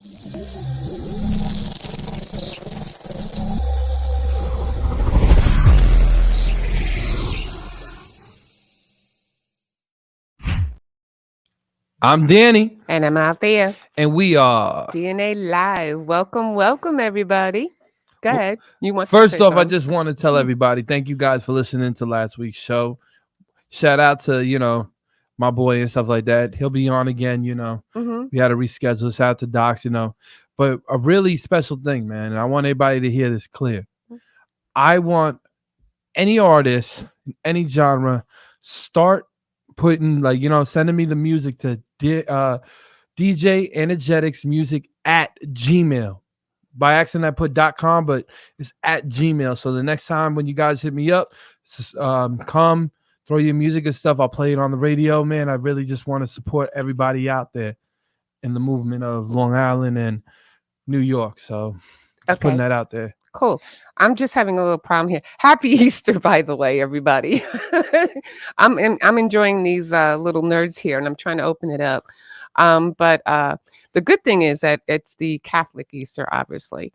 I'm Danny, And I'm out there. and we are. DNA Live. Welcome, everybody. Go w- ahead. You want to First say off, I something? just want to tell everybody thank you guys for listening to last week's show. Shout out to my boy and stuff like that. He'll be on again. Mm-hmm. We had to reschedule. Shout out to Docs. But a really special thing, man. And I want everybody to hear this clear. I want any artist in any genre start putting sending me the music to DJ Energetics Music at Gmail. By accident, I put .com, but it's at Gmail. So the next time when you guys hit me up, come throw your music and stuff. I'll play it on the radio, man. I really just want to support everybody out there in the movement of Long Island and New York. So just putting Okay. that out there. Cool. I'm just having a little problem here. Happy Easter, by the way, everybody. I'm enjoying these little nerds here, and I'm trying to open it up. But the good thing is that it's the Catholic Easter, obviously,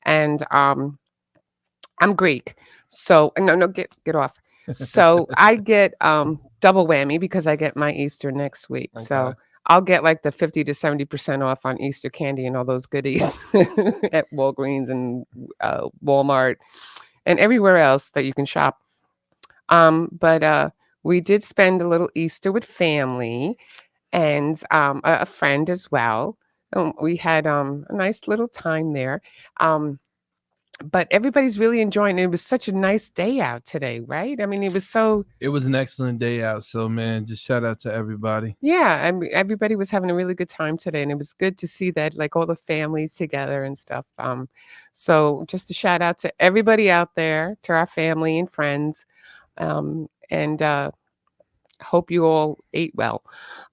and I'm Greek, so no, get off. So I get double whammy because I get my Easter next week. Okay. So I'll get like the 50 to 70% off on Easter candy and all those goodies at Walgreens and Walmart and everywhere else that you can shop. But we did spend a little Easter with family and a friend as well. We had a nice little time there. But everybody's really enjoying it. It was such a nice day out today, right? I mean, it was an excellent day out. So, man, just shout out to everybody. yeah, I mean, everybody was having a really good time today, and it was good to see that, like, all the families together and stuff. So just a shout out to everybody out there, to our family and friends, and hope you all ate well.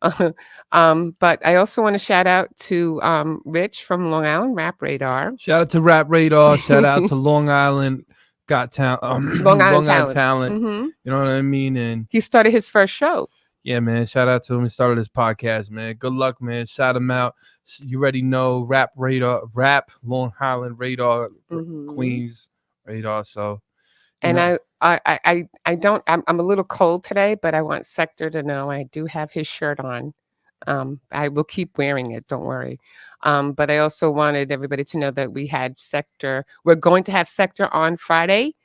But I also want to shout out to Rich from Long Island Rap Radar. Shout out to Rap Radar. Shout out to Long Island Got Talent. Long Island Long Island Talent. Talent. Hmm. You know what I mean? And He started his first show. yeah, man. Shout out to him. He started his podcast, man. Good luck, man. Shout him out. You already know Rap Radar, Rap Long Island Radar, Mhm. Queens Radar. So, And I don't. I'm a little cold today, but I want Sector to know I do have his shirt on. I will keep wearing it. Don't worry. But I also wanted everybody to know that we had Sector. We're going to have Sector on Friday.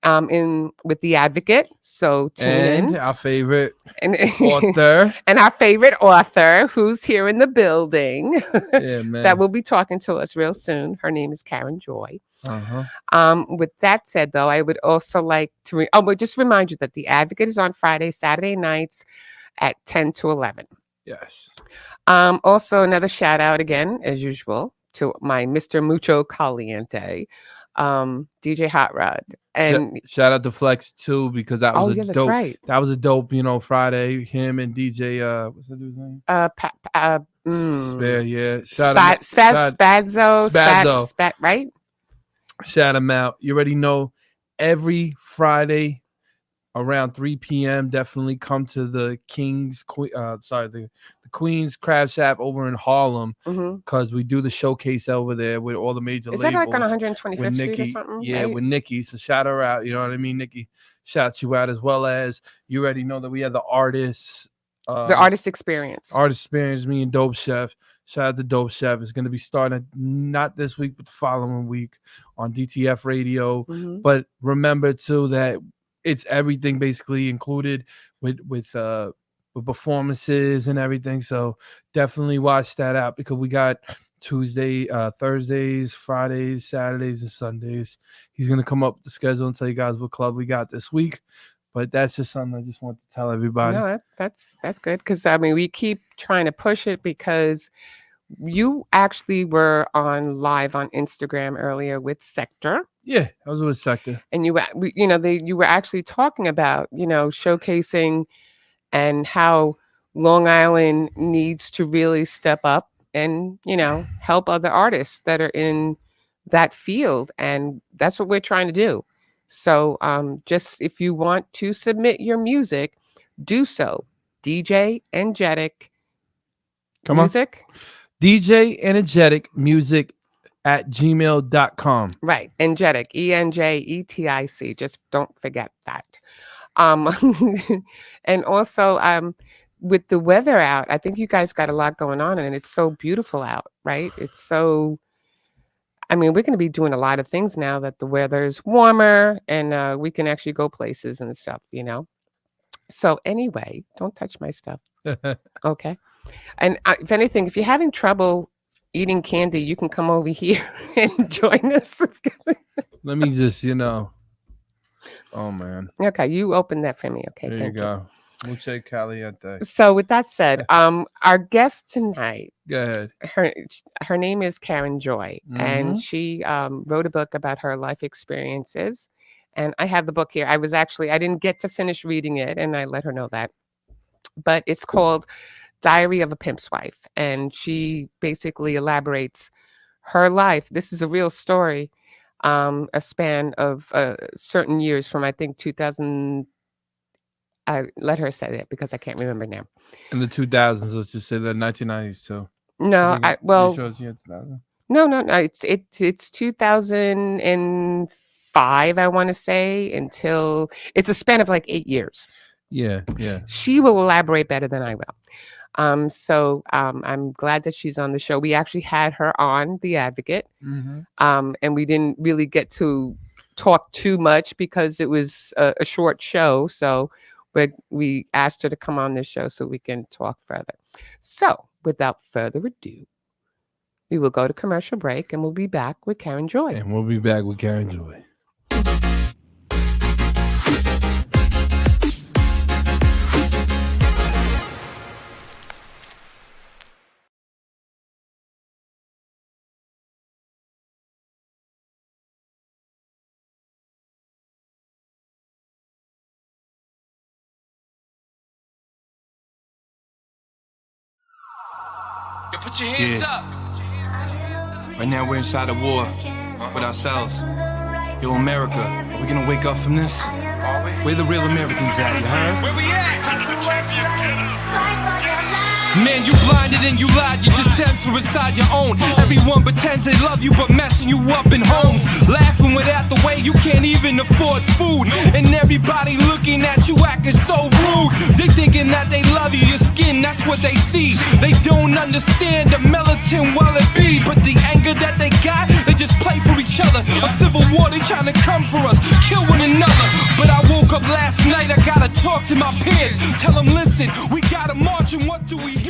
In with the Advocate. So tune and in. our favorite And author. and our favorite author who's here in the building Yeah, man. that will be talking to us real soon. Her name is Karen Joy. Uh-huh. With that said, though, I would also like to but just remind you that the Advocate is on Friday, Saturday nights at 10 to 11. Yes. Also, another shout out again, as usual, to my Mr. Mucho Caliente, DJ Hot Rod. And shout out to Flex too, because that was that's dope. right. That was a dope, Friday. Him and DJ what's that dude's name? Spare, yeah. Spazzo, right? Shout him out. You already know every Friday around 3 p.m. Definitely come to the the Queen's Crab Shack over in Harlem, because we do the showcase over there with all the major labels. Is that like on 125th Street or something? Yeah, right? with Nikki. So shout her out. You know what I mean? Nikki, shout you out, as well as you already know that we have the artists. The Artist Experience. Artist Experience, me and Dope Chef. Shout out to Dope Chef. It's going to be starting not this week, but the following week on DTF Radio. But remember, too, that it's everything basically included with performances and everything. So definitely watch that out, because we got Thursdays, Fridays, Saturdays, and Sundays. He's going to come up with the schedule and tell you guys what club we got this week. But that's just something I just want to tell everybody. No, that's good, because I mean, we keep trying to push it, because you actually were on live on Instagram earlier with Sector. Yeah, I was with Sector. And you were actually talking about, showcasing and how Long Island needs to really step up and, help other artists that are in that field. And that's what we're trying to do. So just if you want to submit your music, do so. DJ Energetic Come Music. DJ Energetic Music at gmail.com. Right. Enjetic. ENJETIC. Just don't forget that. Um, and also, with the weather out, I think you guys got a lot going on, and it's so beautiful out, right? It's so. I mean, we're going to be doing a lot of things now that the weather is warmer, and we can actually go places and stuff, you know. So anyway, don't touch my stuff, okay? And if anything, if you're having trouble eating candy, you can come over here and join us. Let me just, oh man. Okay, you open that for me, okay? There you Thank go. Mucho caliente. So with that said, our guest tonight, Go ahead. her name is Karen Joy, and Mhm. she wrote a book about her life experiences. And I have the book here. I didn't get to finish reading it, and I let her know that. But it's called Diary of a Pimp's Wife, and she basically elaborates her life. This is a real story, a span of certain years from I think 2000. I let her say that because I can't remember now. In the 2000s, let's just say the 1990s too. No, think well, it shows you in 2000. no. It's 2005. I want to say until it's a span of like 8 years. Yeah. She will elaborate better than I will. So I'm glad that she's on the show. We actually had her on The Advocate, Mm-hmm. and we didn't really get to talk too much because it was a short show. So we asked her to come on this show so we can talk further. So without further ado, we will go to commercial break and we'll be back with Karen Joy. And we'll be back with Karen Joy. Yo, put your hands up. Right now we're inside a war with ourselves. Yo, America, are we gonna wake up from this? Where the real Americans at, you heard? Where we at? Man, you blinded and you lied, you just censor inside your own. Everyone pretends they love you, but messing you up in homes. Laughing without the way you can't even afford food. And everybody looking at you acting so rude. They thinking that they love you, your skin, that's what they see. They don't understand the militant well it be. But the anger that they got, they just play for each other. A civil war, they trying to come for us, kill one another. But I woke up last night, I gotta talk to my peers. Tell them, listen, we gotta march and what do we hear?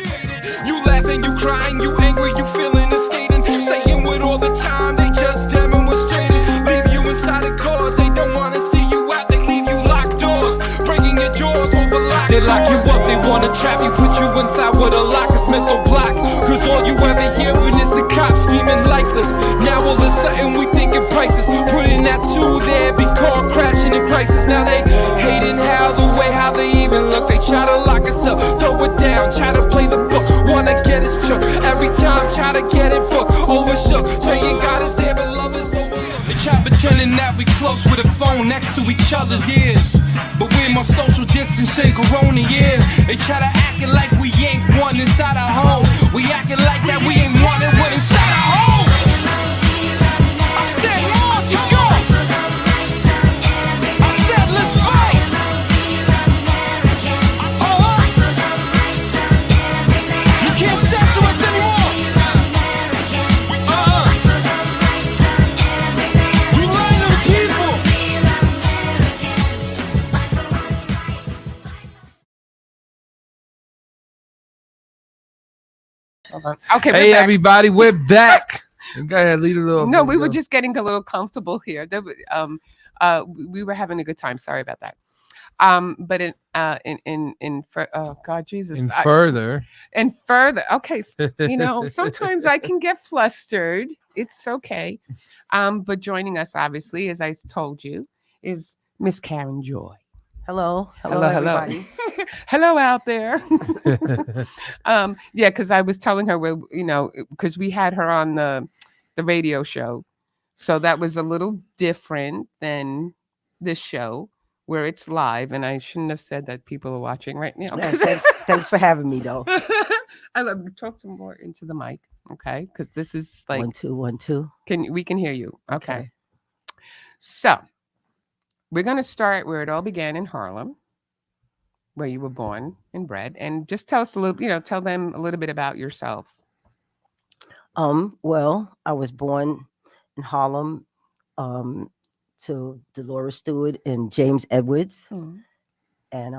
You laughing, you crying, you angry, you feeling and skating. Saying with all the time, they just demonstrated. Leave you inside the cars, they don't wanna see you out. They leave you locked doors, breaking your jaws over locked. They lock you up, they wanna trap you, put you inside with a lock, it's mental block. Cause all you ever hearing is the cops screaming lifeless. Now all of a sudden we thinking prices. Putting that two there, be caught crashing in crisis. Now they hating how they even look. They try to lock us up, throw it down, try to play the book. Wanna get us shook, every time try to get it booked. Overshook, saying God is there but love is overlooked. They try pretending that we close with a phone next to each other's ears, but we're more social distancing corona years. They try to act it like we ain't one inside our home. We acting like that we ain't one and one inside our home. I said march, let's go. I said let's fight. You can't censor us anymore. We lying to the people. Okay, Hey, we're back. everybody, we're back. Go ahead, lead a little. No, we were just getting a little comfortable here. We were having a good time. Sorry about that. But oh God, Jesus, And further. and further. Okay, sometimes I can get flustered. It's okay. But joining us, obviously, as I told you, is Miss Karen Joy. Hello, Hello. everybody. Hello out there. Yeah, because I was telling her, because we had her on the radio show, so that was a little different than this show. where it's live, and I shouldn't have said that people are watching right now. Yes, thanks for having me, though. I love talk to more into the mic, okay? Because this is like 1 2 1 2. we can hear you, okay? So we're gonna start where it all began in Harlem, where you were born and bred, and just tell us a little, tell them a little bit about yourself. Well, I was born in Harlem to Dolores Stewart and James Edwards. And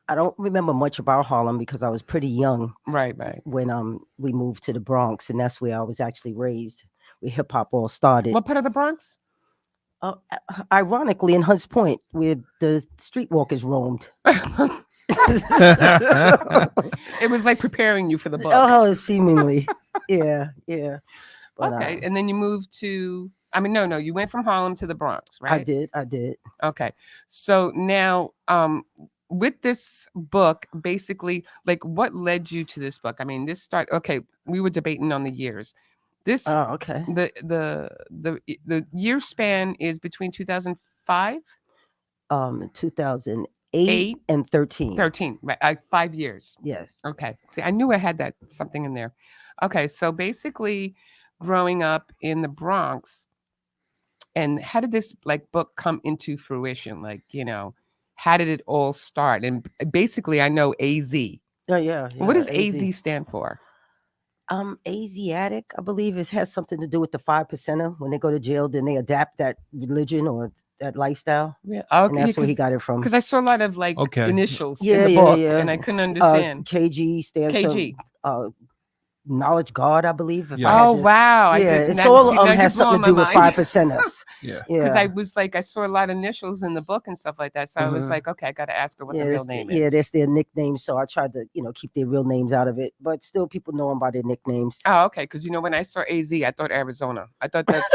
I don't remember much about Harlem because I was pretty young Right. when we moved to the Bronx, and that's where I was actually raised, where hip hop all started. What part of the Bronx? Ironically, in Hunts Point, where the streetwalkers roamed. It was like preparing you for the book. Oh, seemingly. Yeah. But, okay, and then you moved to. I mean, no, you went from Harlem to the Bronx, right? I did. Okay, so now, with this book, basically, like, what led you to this book? I mean, this started. Okay, we were debating on the years. This. Oh, okay. The year span is between 2005. 2008 and 13. 13, right? 5 years. Yes. Okay. See, I knew I had that something in there. Okay, so basically, growing up in the Bronx, and how did this book come into fruition? How did it all start? And basically, I know AZ. Oh yeah. What does AZ stand for? Asiatic, I believe it has something to do with the 5%er. When they go to jail, then they adapt that religion or that lifestyle. Yeah. And that's where he got it from. Because I saw a lot of initials Yeah, in the yeah, book, yeah. and I couldn't understand. KG stands KG. for Knowledge God, I believe. Oh wow! Yeah, it's all has something to do with 5%ers. Yeah. Because I saw a lot of initials in the book and stuff like that. So I was like, okay, I got to ask her what the real name is. Yeah, that's their nicknames. So I tried to, keep their real names out of it, but still people know them by their nicknames. Oh, okay. Because when I saw AZ, I thought Arizona. I thought that's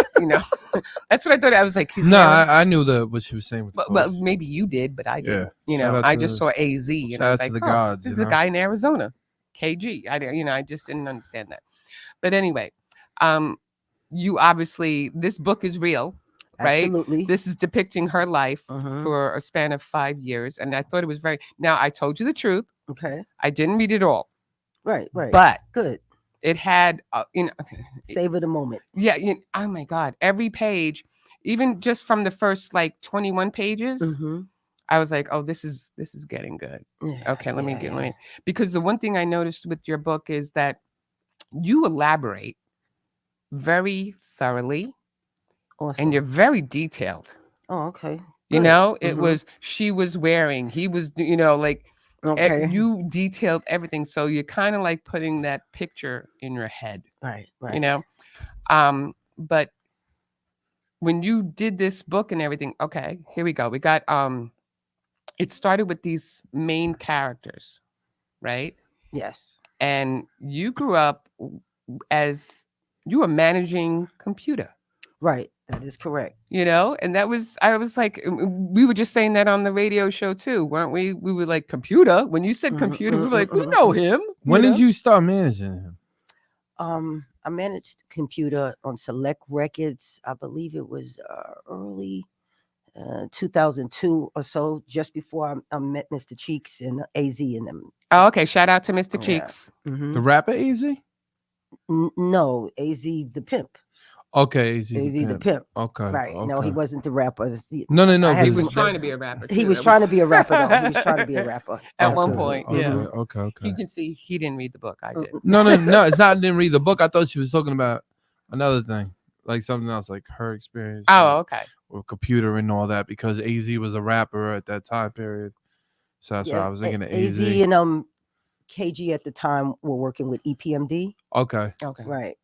that's what I thought. I was like, I knew what she was saying. But maybe you did, but I didn't. Yeah. I just saw AZ and I was like, gods, this is a guy in Arizona. KG. I just didn't understand that. But anyway, you obviously, this book is real, right? Absolutely. This is depicting her life for a span of 5 years. And I thought it was now I told you the truth. Okay. I didn't read it all. Right. But good. It had, savor the moment. Yeah. Oh my God. Every page, even just from the first 21 pages, I was like, oh, this is getting good. Yeah, okay, let me because the one thing I noticed with your book is that you elaborate very thoroughly. Awesome. And you're very detailed. Oh, okay. Good. It was she was wearing, he was, okay. You detailed everything. So you're kind of putting that picture in your head. Right. But when you did this book and everything, okay, here we go. We got it started with these main characters, right? Yes. And you grew up as you were managing computer. Right. That is correct. And I was like, we were just saying that on the radio show too, weren't we? We were like, computer. When you said computer, we were like, we know him. When did you start managing him? I managed computer on Select Records. I believe it was early 2002 or so, just before I met Mr. Cheeks and AZ and them. Oh, okay. Shout out to Mr. Cheeks. The rapper AZ? No, AZ the pimp. Okay, AZ the pimp. Okay. Right. Okay. No, he wasn't the rapper. No. He was trying to be a rapper. He was trying to be a rapper, though. He was trying to be a rapper. At one point, okay, yeah. Okay. You can see he didn't read the book. I did. No. It's not. I didn't read the book. I thought she was talking about another thing, like something else, like her experience. Oh, okay. With computer and all that, because AZ was a rapper at that time period. So that's why I was thinking of AZ. AZ and KG at the time were working with EPMD. Okay. Right.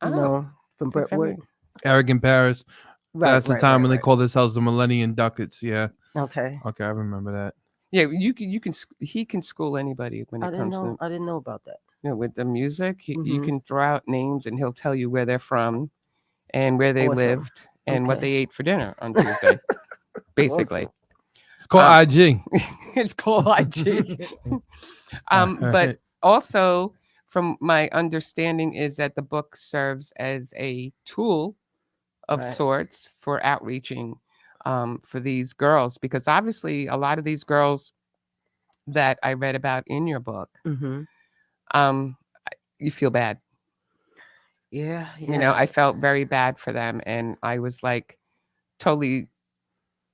Oh. From Brentwood. Eric in Paris. Right. That's the time when they call themselves the Millennium Ducats. Yeah. Okay. Okay, I remember that. Yeah, you can. He can school anybody when it comes to. I didn't know about that. With the music, you can throw out names and he'll tell you where they're from, and where they lived, and what they ate for dinner on Tuesday. Basically, Awesome. It's called IG. It's called IG. But also, from my understanding, is that the book serves as a tool of sorts for outreaching for these girls, because obviously a lot of these girls that I read about in your book, Mm-hmm. You feel bad. Yeah, yeah. You know, I felt very bad for them, and I was like totally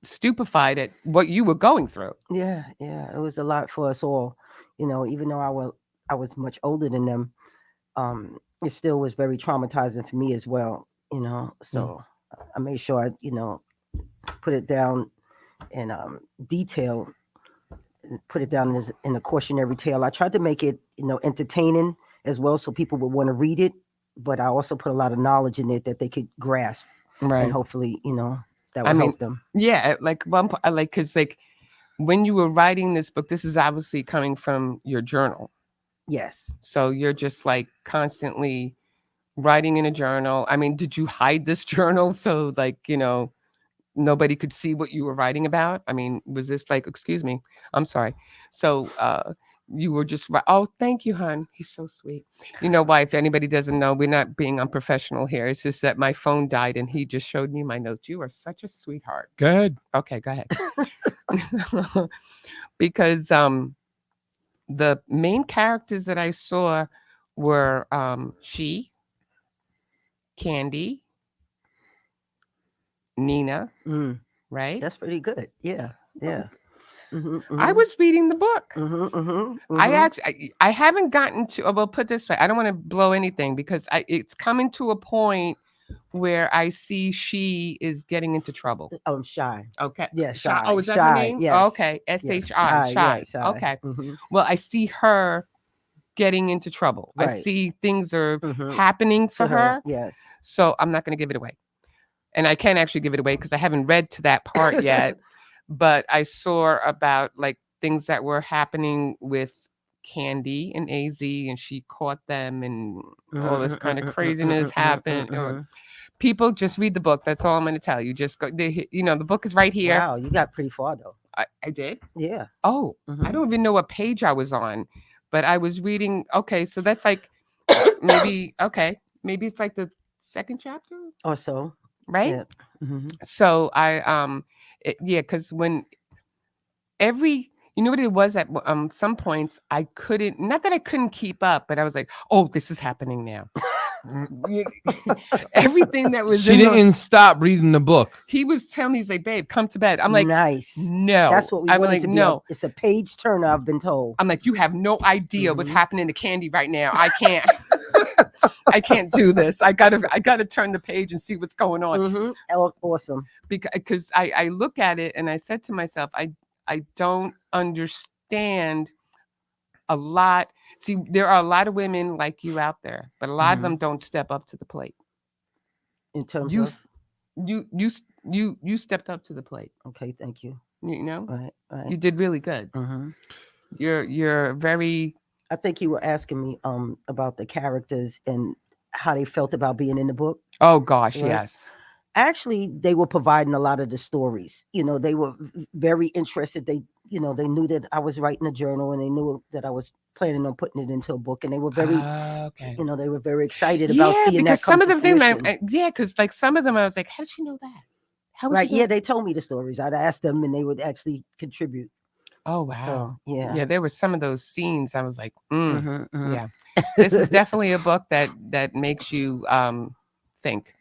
stupefied at what you were going through. Yeah, yeah. It was a lot for us all. You know, even though I was much older than them, it still was very traumatizing for me as well. You know, so I made sure I, put it down in detail, and put it down as in a cautionary tale. I tried to make it, entertaining as well, so people would want to read it. But I also put a lot of knowledge in it that they could grasp, Right. and hopefully, that I would mean, help them. Yeah, like one point, like, because like when you were writing this book, this is obviously coming from your journal. Yes. So you're just like constantly writing in a journal. I mean, did you hide this journal so like, nobody could see what you were writing about? I mean, was this like, excuse me, I'm sorry. So you were just, oh, thank you, hon. He's so sweet. You know why? If anybody doesn't know, we're not being unprofessional here. It's just that my phone died and he just showed me my notes. You are such a sweetheart. Go ahead. Okay, go ahead. Because the main characters that I saw were she, Candy, Nina, right? That's pretty good. Yeah, yeah. I was reading the book. Mm-hmm. I actually, I haven't gotten to. Well, put this way, I don't want to blow anything because it's coming to a point where I see she is getting into trouble. I'm Shy. Okay. Yeah, Shy. Oh, is that her Shy, name? yes. Oh, okay. S-H-I. Shy. Yeah, Shy. Okay. Well, I see her getting into trouble. I Right. see things are happening for her. Yes. So I'm not going to give it away. And I can't actually give it away because I haven't read to that part yet. But I saw about like things that were happening with Candy and AZ, and she caught them, and all this kind of craziness happened. People just read the book. That's all I'm going to tell you. Just go. The book is right here. Wow, you got pretty far though. I did. Yeah. Oh, I don't even know what page I was on, but I was reading. Okay, so that's like maybe it's like the second chapter or so, right? Yeah. So because when you know what it was at some points I couldn't, not that I couldn't keep up, but I was like, oh, this is happening now. Everything that was She didn't stop reading the book. He was telling me, he's like, babe, come to bed. I'm like, nice. No, that's what we I'm wanted like, to be. No, it's a page turner. I've been told. I'm like, you have no idea what's happening to Candy right now. I can't. I can't do this. I gotta turn the page and see what's going on. Awesome. Because I look at it and I said to myself, I don't understand a lot. See, there are a lot of women like you out there, but a lot of them don't step up to the plate. In terms of you stepped up to the plate. Okay, thank you. Right. Right. You did really good. You're very. I think you were asking me about the characters and how they felt about being in the book. Oh gosh, right? Yes. Actually, they were providing a lot of the stories. They were very interested. They knew that I was writing a journal, and they knew that I was planning on putting it into a book. And they were very, they were very excited about seeing that come to fruition. Because like some of them, I was like, how did you know that? How would right? You know? Yeah, they told me the stories. I'd ask them, and they would actually contribute. Oh wow! So, yeah. Yeah, there were some of those scenes. I was like, yeah, this is definitely a book that makes you think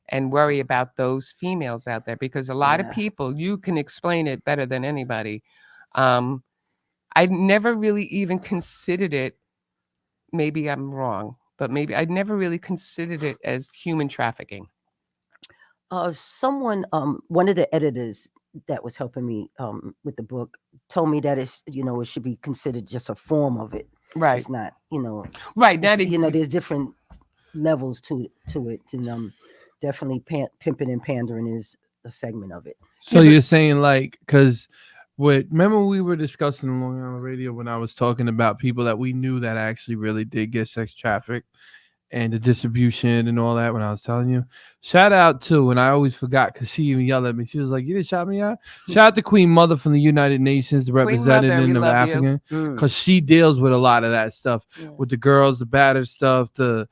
and worry about those females out there, because a lot of people, you can explain it better than anybody. I never really even considered it. Maybe I'm wrong, but maybe I'd never really considered it as human trafficking. Someone, one of the editors that was helping me with the book told me that it's, it should be considered just a form of it. Right. It's not, right. There's different levels to it. And definitely pimping and pandering is a segment of it. So you're saying like, because remember we were discussing along on the radio when I was talking about people that we knew that actually really did get sex trafficked and the distribution and all that when I was telling you. Shout out to, and I always forgot because she even yelled at me. She was like, you didn't shout me out? Shout out to Queen Mother from the United Nations, the representative of African, because she deals with a lot of that stuff with the girls, the battered stuff, the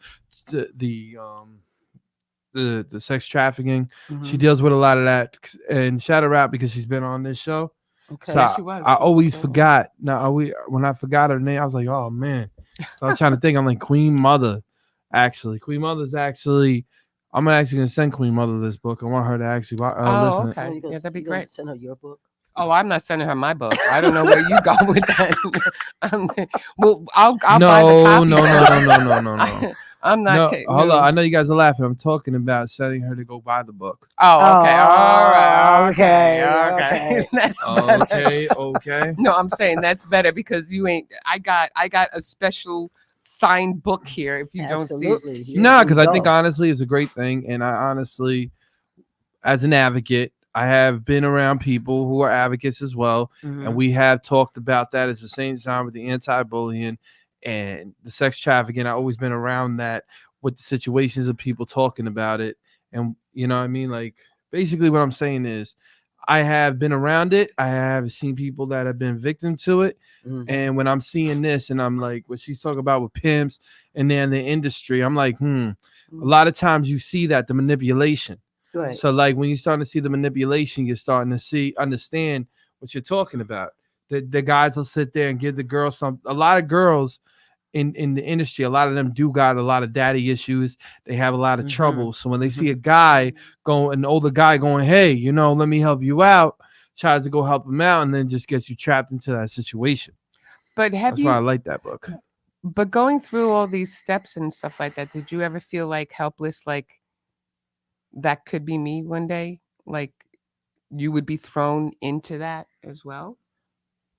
the sex trafficking. She Mhm. deals with a lot of that, and shout her out because she's been on this show. Okay. So Yeah, she was. I always Mhm. forgot. Now when I forgot her name, I was like, oh man. So I was trying to think. I'm like Queen Mother. Actually, Queen Mother's actually. I'm actually gonna send Queen Mother this book. I want her to actually Oh, listen. okay. Oh, you gonna- Yeah, that'd be you gonna great. Send her your book. Oh, I'm not sending her my book. I don't know where you go with that. Well, I'll buy the No, copy. no. I'm not No, taking. hold on. I know you guys are laughing. I'm talking about sending her to go buy the book. Oh, okay. All right. okay, Okay. okay. That's better. Okay. No, I'm saying that's better because you ain't. I got a special signed book here. If you don't see, Absolutely. Yeah, No, there because you I think go. honestly it's a great thing, and I honestly, as an advocate, I have been around people who are advocates as well, Mhm. and we have talked about that at the same time with the anti-bullying and the sex trafficking. I've always been around that with the situations of people talking about it, and you know what I mean. Like basically, what I'm saying is, I have been around it. I have seen people that have been victim to it. Mhm. And when I'm seeing this and I'm like, what she's talking about with pimps and then the industry, I'm like, a lot of times you see that the manipulation. Right. So like when you're starting to see the manipulation, you're starting to understand what you're talking about. The guys will sit there and give the girls a lot of girls in the industry, a lot of them do got a lot of daddy issues. They have a lot of trouble. So when they see a guy an older guy going, hey, let me help you out, tries to go help him out, and then just gets you trapped into that situation. but have That's why I you? like that book. But going through all these steps and stuff like that, did you ever feel like helpless? Like that could be me one day. Like you would be thrown into that as well.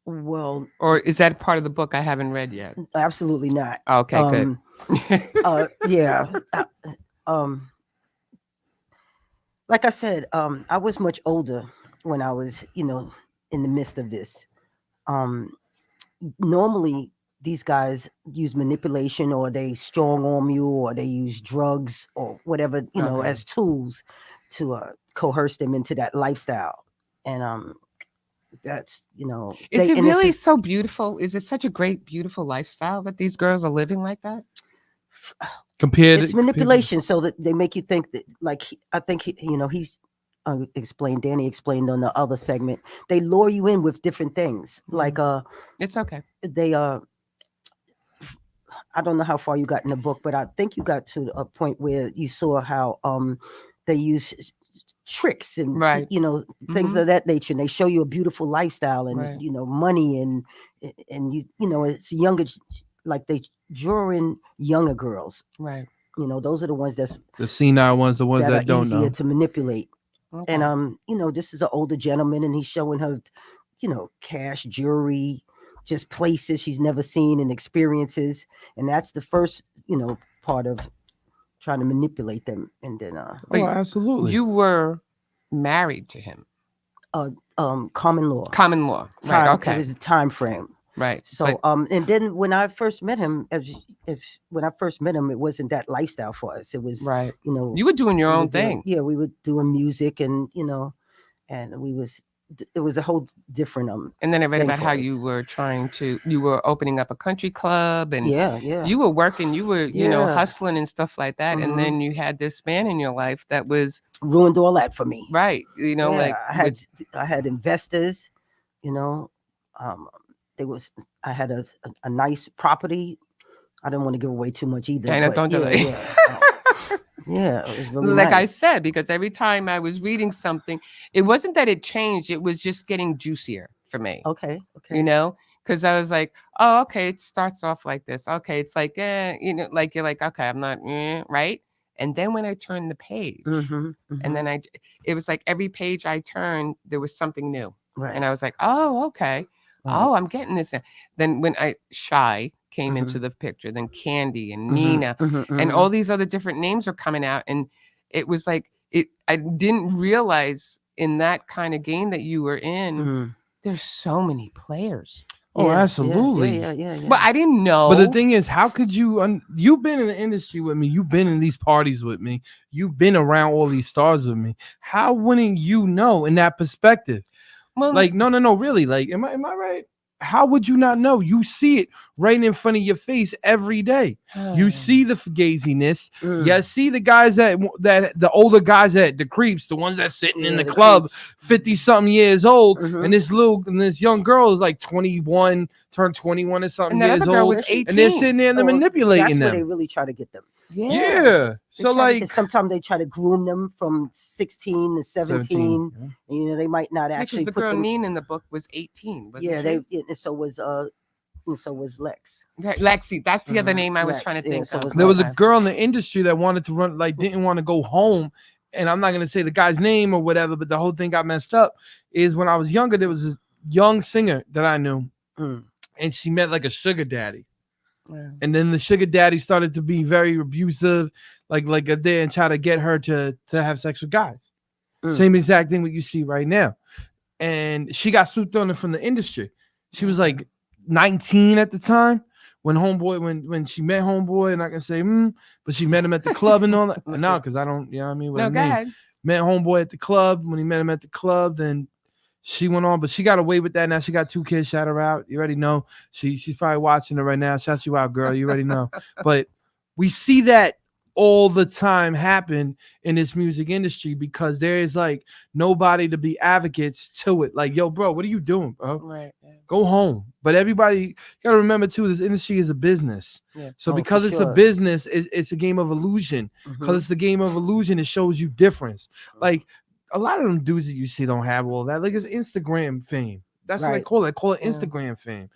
Well, Or is that part of the book I haven't read yet? absolutely not. Okay, good. Yeah. Um, like I said, I was much older when I was, in the midst of this. Normally these guys use manipulation or they strong arm you or they use drugs or whatever, Okay. as tools to coerce them into that lifestyle. And that's, Is it and it's really just- so beautiful? Is it such a great, beautiful lifestyle that these girls are living like that? it's manipulation so that they make you think that I think he's Danny explained on the other segment, they lure you in with different things like It's okay. they I don't know how far you got in the book, but I think you got to a point where you saw how they use tricks and Right. things of that nature, and they show you a beautiful lifestyle and Right. money and it's younger, like they draw in younger girls. Right. Those are the ones the senile ones, the ones that that are don't easier know. to manipulate. Okay. And this is an older gentleman, and he's showing her, cash, jewelry, just places she's never seen and experiences, and that's the first, part of trying to manipulate them. And then, But Absolutely. you were married to him. common law. Common law. Right. Time, Okay. It was a time frame. Right. So, and then when I first met him, it wasn't that lifestyle for us. It was, right. You You were doing your we own were doing- thing. Yeah, we were doing music, and and it was a whole different And then I read thing about for how us. you were opening up a country club and yeah. you were working, you were, Yeah. hustling and stuff like that. Mhm. And then you had this man in your life that was Ruined all that for me. right. Yeah, Like I had investors, I had a nice property. I didn't want to give away too much either. I know, but don't do that. Yeah, it was really like I nice. said, because every time I was reading something, it wasn't that it changed, it was just getting juicier for me. Okay. Because I was like, oh, okay, it starts off like this. Okay, it's like, like you're like, okay, I'm not, right? And then when I turned the page, Mhm, and then it was like every page I turned, there was something new. right. And I was like, oh, okay. Right. Oh, I'm getting this. Then when Shy came Mhm. into the picture, then Candy and Mhm, Nina, mhm, and mhm. all these other different names are coming out. And it was like, I didn't realize in that kind of game that you were in, Mhm. there's so many players. Oh, Yeah, absolutely. Yeah. But I didn't know. But the thing is, how could you? You've been in the industry with me. You've been in these parties with me. You've been around all these stars with me. How wouldn't you know in that perspective? well, Like, no, really. Like, am I right? how would you not know? You see it right in front of your face every day. You see the fugaziness. You see the guys that the older guys that the creeps, the ones that sitting in the club, 50-something years old, and this young girl is like 21, turned 21 or something And that years other girl old, was 18. and they're sitting there and they're manipulating That's them. where they really try to get them. Yeah. So like sometimes they try to groom them from 16 to 17. yeah. And, you know, they might not actually the put girl them. Neen in the book was 18. Yeah, wasn't she? and so was Lex. Yeah, Lexi. That's the other name I was Lex, trying to yeah, think so of. was there was a Lex. girl in the industry that wanted to run, like didn't want to go home. And I'm not going to say the guy's name or whatever, but the whole thing got messed up. Is when I was younger, there was this young singer that I knew, and she met like a sugar daddy. Yeah. And then the sugar daddy started to be very abusive, like a day, and try to get her to have sex with guys. Same exact thing what you see right now. And she got swooped on from the industry. She was like 19 at the time when she met homeboy, and I can say, but she met him at the club and all that. No, because I don't, you know what I mean? No, go ahead. Met homeboy at the club. When he met him at the club, then she went on, but she got away with that. Now she got 2 kids. Shout her out. You already know. She's probably watching it right now. Shout you out, girl. You already know. But we see that all the time happen in this music industry because there is like nobody to be advocates to it. Like, yo, bro, what are you doing, bro? Right. Go home. But everybody gotta remember too, this industry is a business. Yeah. So because it's a business, it's a game of illusion. Because it's the game of illusion, it shows you difference. Like a lot of them dudes that you see don't have all that. Like it's Instagram fame. That's what I call it. I call it Instagram fame.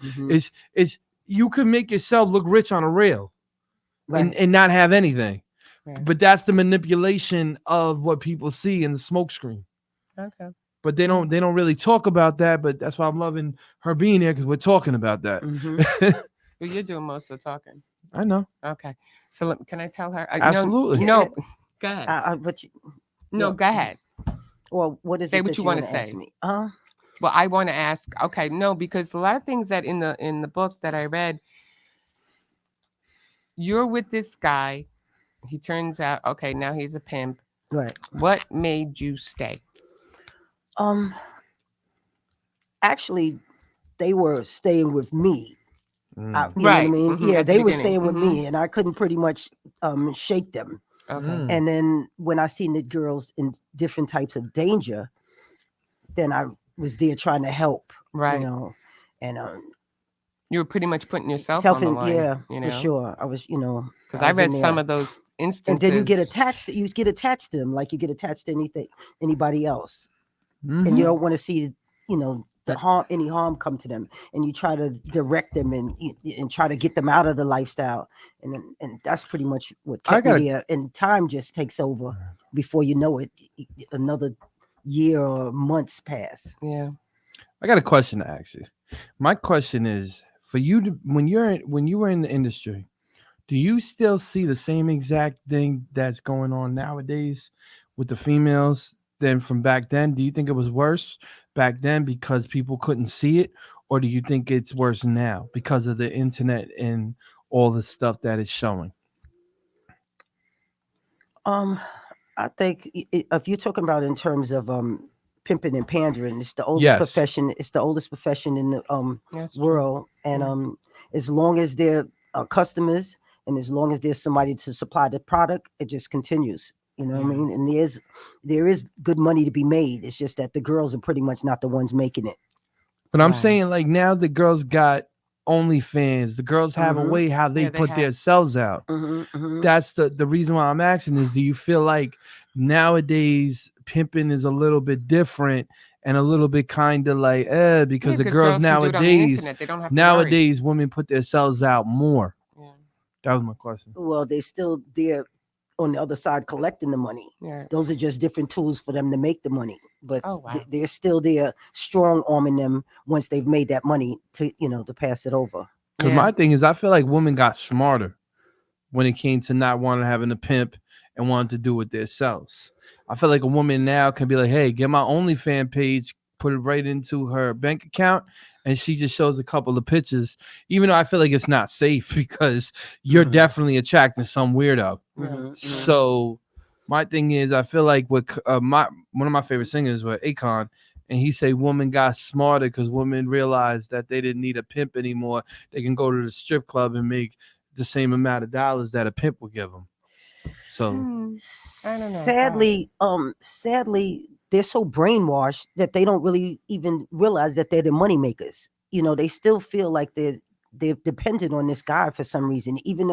It's you could make yourself look rich on a rail and not have anything. Right. But that's the manipulation of what people see in the smoke screen. Okay. But they don't really talk about that. But that's why I'm loving her being here, because we're talking about that. Well, you're doing most of the talking. I know. Okay. So can I tell her? Absolutely. No. Go ahead. Go ahead. Well, what is Say it what that you want wanna to say. ask me? Well, I want to ask. Okay, no, because a lot of things that in the book that I read, you're with this guy. He turns out, okay, now he's a pimp. Right. What made you stay? Actually, they were staying with me. You know what I Right. mean? Mhm, Yeah, at the they were beginning. staying with me, and I couldn't pretty much shake them. Okay. And then when I seen the girls in different types of danger, then I was there trying to help. Right. You know, and You were pretty much putting yourself on the line. yeah, you know, for sure. I was, because I read some of those instances. and then you get attached. You get attached to them like you get attached to anybody else, and you don't want to see, any harm come to them, and you try to direct them and try to get them out of the lifestyle, and that's pretty much what kept me there. And time just takes over before you know it. Another year or months pass. Yeah. I got a question to ask you. My question is for you when you were in the industry, do you still see the same exact thing that's going on nowadays with the females than from back then? Do you think it was worse back then because people couldn't see it, or do you think it's worse now because of the internet and all the stuff that it's showing? I think if you're talking about in terms of pimping and pandering, it's the oldest profession. It's the oldest profession in the world, and as long as there are customers and as long as there's somebody to supply the product, it just continues. You know what I mean? And there is good money to be made. It's just that the girls are pretty much not the ones making it. But I'm saying, like, now the girls got OnlyFans. The girls have a way how they put their selves out. That's the reason why I'm asking is, do you feel like nowadays pimping is a little bit different and a little bit kind of like because the girls nowadays women put themselves out more? That was my question. Well, they're still there on the other side collecting the money. Those are just different tools for them to make the money, but they're still there strong arming them once they've made that money to pass it over. Because my thing is, I feel like women got smarter when it came to not wanting having a pimp and wanting to do it themselves. I feel like a woman now can be like, hey, get my OnlyFans page, put it right into her bank account, and she just shows a couple of pictures, even though I feel like it's not safe because you're definitely attracting some weirdo. So my thing is, I feel like with one of my favorite singers was Akon, And he say women got smarter because women realized that they didn't need a pimp anymore. They can go to the strip club and make the same amount of dollars that a pimp would give them. So I don't know. Sadly, they're so brainwashed that they don't really even realize that they're the money makers. You know, they still feel like they're dependent on this guy for some reason, even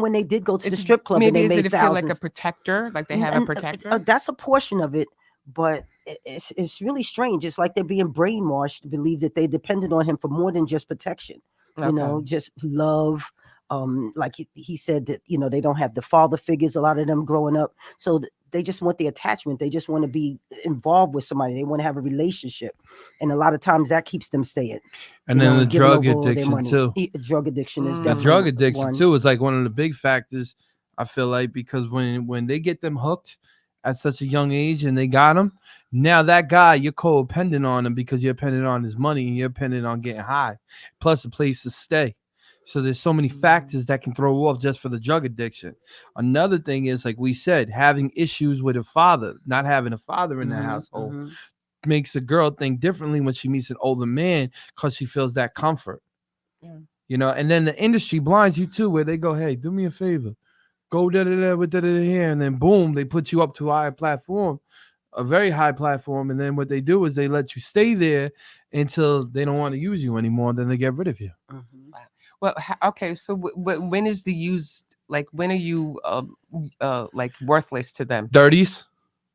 when they did go to the strip club and Maybe they is made it to feel like a thousands. protector, like they have a protector? That's a portion of it, but it's really strange. It's like they're being brainwashed to believe that they depended on him for more than just protection. You know, just love. Like he said that, you know, they don't have the father figures, a lot of them growing up. So they just want the attachment. They just want to be involved with somebody. They want to have a relationship. And a lot of times that keeps them staying. And then the drug addiction too. Drug addiction is The definitely drug addiction one. too is like one of the big factors, I feel like, because when they get them hooked at such a young age and they got him, now that guy, you're codependent on him because you're dependent on his money and you're dependent on getting high, plus a place to stay. So there's so many factors that can throw off just for the drug addiction. Another thing is, like we said, having issues with a father, not having a father in the household makes a girl think differently when she meets an older man because she feels that comfort. Yeah. You know, and then the industry blinds you too, where they go, hey, do me a favor, go da-da-da with da-da-da here, and then boom, they put you up to a higher platform, a very high platform, and then what they do is they let you stay there until they don't want to use you anymore, then they get rid of you. Well, okay. So when is the used? Like, when are you like worthless to them? 30s,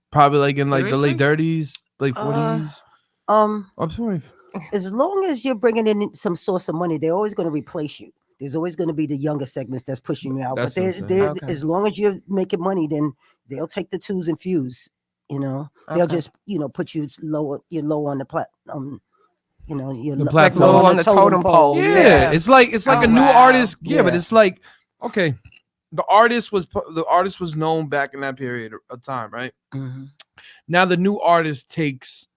probably like in like the Seriously? late 30s, late 40s. Um, I'm sorry. as long as you're bringing in some source of money, they're always going to replace you. There's always going to be the younger segments that's pushing you out. That's But what I'm saying. Okay. as long as you're making money, then they'll take the twos and fews. You know, they'll Okay. just put you lower. You're low on the you know, you're The like platform. low on the totem pole. Yeah, it's like Oh, a new wow. artist. Yeah, but Yeah. it's like, okay, the artist was known back in that period of time, right? Mhm. Now the new artist takes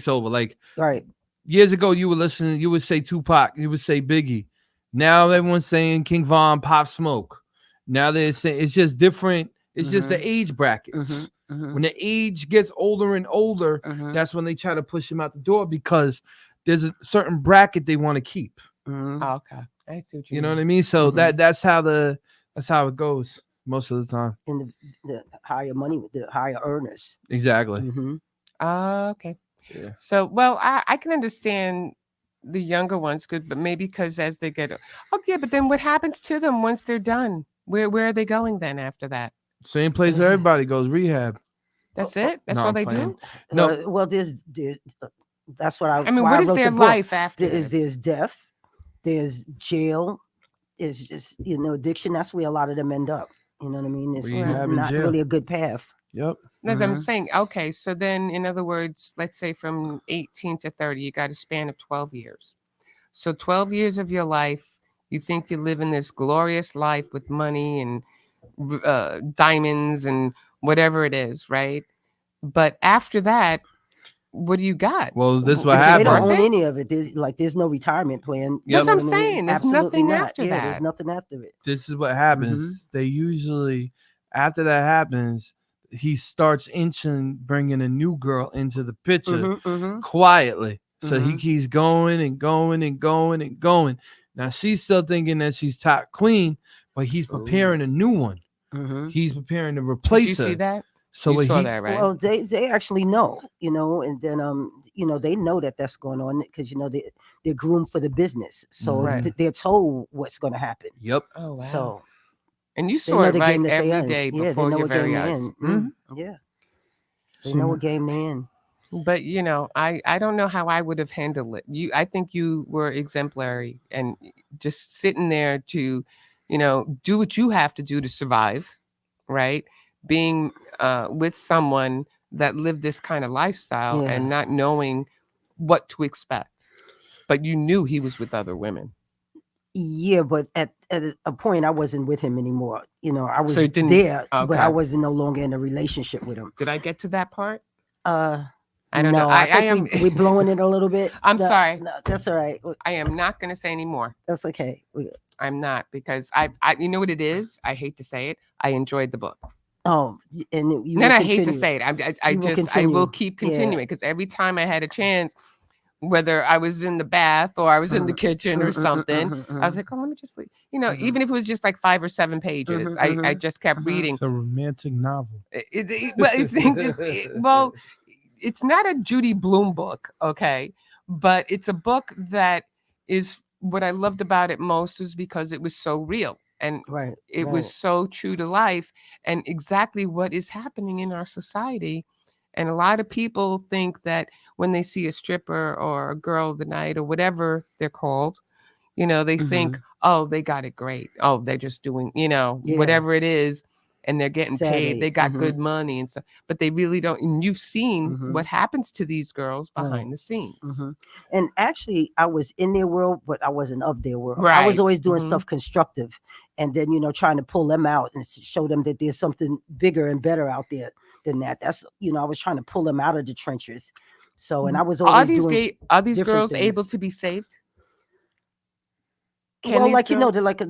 over. Like Right. years ago, you would listen, you would say Tupac, you would say Biggie. Now everyone's saying King Von, Pop Smoke. Now they're saying it's just different. It's just the age brackets. When the age gets older and older, that's when they try to push him out the door because there's a certain bracket they want to keep. Oh, okay. I see what you You know mean. what I mean? So that's how it goes most of the time. And the higher money, the higher earners. Exactly. Mhm. Okay. Yeah. So, well, I can understand the younger ones good, but maybe because as they get, okay, but then what happens to them once they're done? Where are they going then after that? Same place everybody goes, rehab. That's it? That's No, all I'm they playing. do? No, Well, there's that's what I mean, why what I is wrote their the book. life after? There's death, there's jail, there's just addiction. That's where a lot of them end up. You know what I mean? It's Rehab and not jail. really a good path. Yep. No, I'm saying, okay, so then in other words, let's say from 18 to 30, you got a span of 12 years. So 12 years of your life, you think you're living this glorious life with money and diamonds and whatever it is, right? But after that, what do you got? Well, this is what Is it They don't happened. worth own it? any of it. There's no retirement plan. Yep. That's what I'm You know I mean? saying. There's Absolutely nothing not. after Yeah, that. there's nothing after it. This is what happens. They usually, after that happens, he starts bringing a new girl into the picture quietly. So he keeps going and going and going and going. Now she's still thinking that she's top queen, but he's preparing a new one. He's preparing to Did replace you see her. that? So You what saw he, that, right? Well, they actually know, and then they know that that's going on because they're groomed for the business, so Right. they're told what's going to happen. Yep. Oh, wow. So And you they saw know it the right game that they every in. day Yeah, they before know your what game very they eyes. in. Yeah, they know what game they in. But I don't know how I would have handled it. I think you were exemplary and just sitting there to, do what you have to do to survive, right? Being with someone that lived this kind of lifestyle Yeah. and not knowing what to expect. But you knew he was with other women. Yeah, but at a point I wasn't with him anymore. I was So it didn't- there, but okay. I was no longer in a relationship with him. Did I get to that part? I don't know. No, I think am- we're blowing it a little bit. I'm No, sorry. No, that's all right. I am not going to say anymore. That's okay. I'm not because I you know what it is? I hate to say it. I enjoyed the book. Oh, and you then will I hate to continue. say it. I You will just I will continue. keep Yeah. continuing because every time I had a chance, whether I was in the bath or I was in the kitchen or something, I was like, oh, let me just leave. Even if it was just like 5 or 7 pages, I just kept reading. It's a romantic novel. Well, well, it's not a Judy Blume book, okay, but it's a book that is what I loved about it most was because it was so real and Right. it was so true to life and exactly what is happening in our society. And a lot of people think that when they see a stripper or a girl of the night or whatever they're called, they think, oh, they got it great. Oh, they're just doing, Yeah. whatever it is, and they're getting paid. Savvy. They got good money and stuff, but they really don't. And you've seen what happens to these girls Right. behind the scenes. And actually, I was in their world, but I wasn't of their world. I Right. was always doing stuff constructive, and then trying to pull them out and show them that there's something bigger and better out there than that. That's I was trying to pull them out of the trenches. So, and I was Are always these doing are these different girls able things. to be saved? Well, these like girls- they're like